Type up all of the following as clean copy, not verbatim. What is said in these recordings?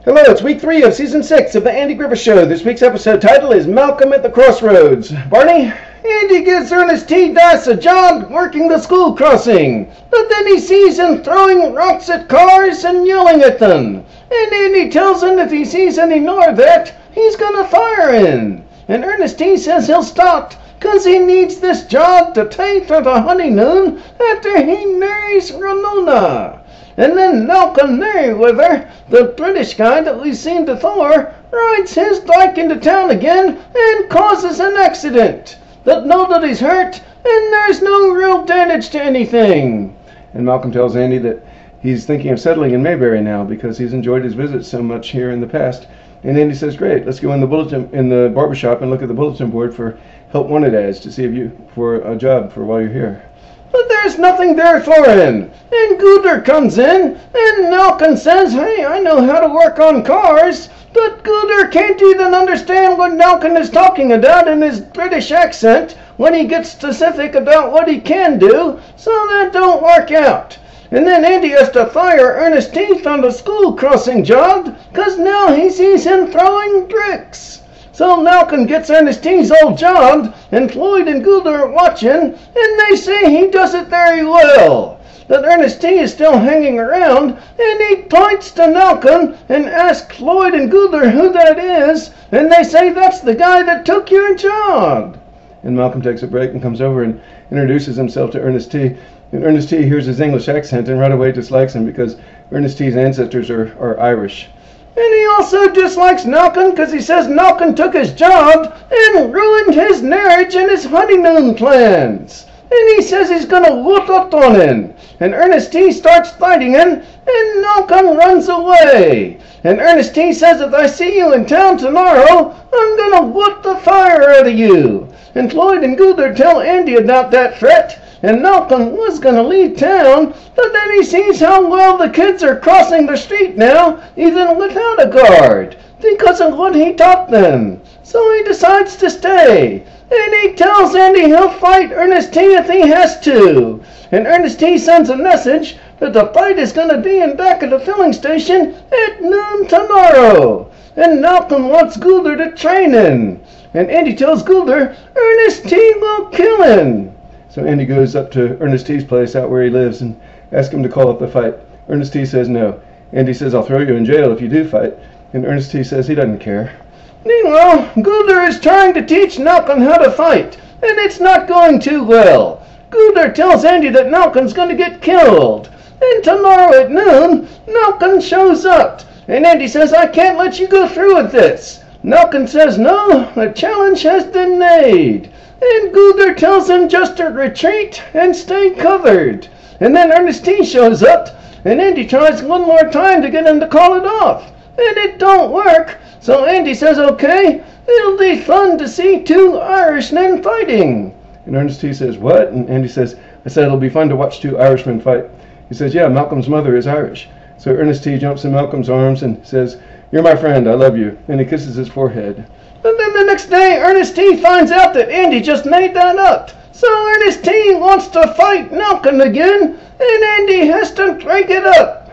Hello, it's week 3 of season 6 of the Andy Griffith Show. This week's episode title is Malcolm at the Crossroads. Barney, Andy gives Ernest T. Dass a job working the school crossing, but then he sees him throwing rocks at cars and yelling at them. And Andy tells him if he sees any more of that, he's gonna fire him. And Ernest T. says he'll stop, cause he needs this job to pay for the honeymoon after he marries Ramona. And then Malcolm Merriweather, the British guy that we've seen before, rides his bike into town again and causes an accident. But nobody's hurt, and there's no real damage to anything. And Malcolm tells Andy that he's thinking of settling in Mayberry now because he's enjoyed his visits so much here in the past. And Andy says, great, let's go in the barbershop and look at the bulletin board for help wanted ads to see if you for a job for while you're here. But there's nothing there for him. And Gooder comes in, and Malcolm says, hey, I know how to work on cars. But Gooder can't even understand what Malcolm is talking about in his British accent when he gets specific about what he can do, so that don't work out. And then Andy has to fire Ernest T. from the school crossing job, cause now he sees him throwing bricks. So Malcolm gets Ernest T.'s old job, and Floyd and Gooder are watching, and they say he does it very well. But Ernest T. is still hanging around, and he points to Malcolm and asks Floyd and Gooder who that is, and they say that's the guy that took your job. And Malcolm takes a break and comes over and introduces himself to Ernest T. And Ernest T. hears his English accent and right away dislikes him because Ernest T.'s ancestors are Irish. And he also dislikes Malcolm because he says Malcolm took his job and ruined his marriage and his honeymoon plans. And he says he's going to whoop up on him. And Ernest T. starts fighting him, and Malcolm runs away. And Ernest T. says, if I see you in town tomorrow, I'm going to whoop the fire out of you. And Floyd and Gooder tell Andy about that threat. And Malcolm was going to leave town, but then he sees how well the kids are crossing the street now, even without a guard, because of what he taught them. So he decides to stay. And he tells Andy he'll fight Ernest T. if he has to. And Ernest T. sends a message that the fight is going to be in back of the filling station at noon tomorrow. And Malcolm wants Gooder to train him. And Andy tells Gooder Ernest T. will kill him. So Andy goes up to Ernest T.'s place out where he lives and asks him to call up the fight. Ernest T. says no. Andy says, I'll throw you in jail if you do fight. And Ernest T. says he doesn't care. Meanwhile, Gooder is trying to teach Malcolm how to fight, and it's not going too well. Gooder tells Andy that Malcolm's going to get killed. And tomorrow at noon, Malcolm shows up. And Andy says, I can't let you go through with this. Malcolm says, no, the challenge has been made. And Gooder tells him just to retreat and stay covered. And then Ernest T. shows up, and Andy tries one more time to get him to call it off. And it don't work, so Andy says, okay, it'll be fun to see two Irishmen fighting. And Ernest T. says, what? And Andy says, I said it'll be fun to watch two Irishmen fight. He says, yeah, Malcolm's mother is Irish. So Ernest T. jumps in Malcolm's arms and says, you're my friend, I love you. And he kisses his forehead. And then the next day, Ernest T. finds out that Andy just made that up. So Ernest T. wants to fight Malcolm again, and Andy has to break it up.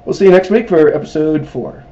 We'll see you next week for episode 4.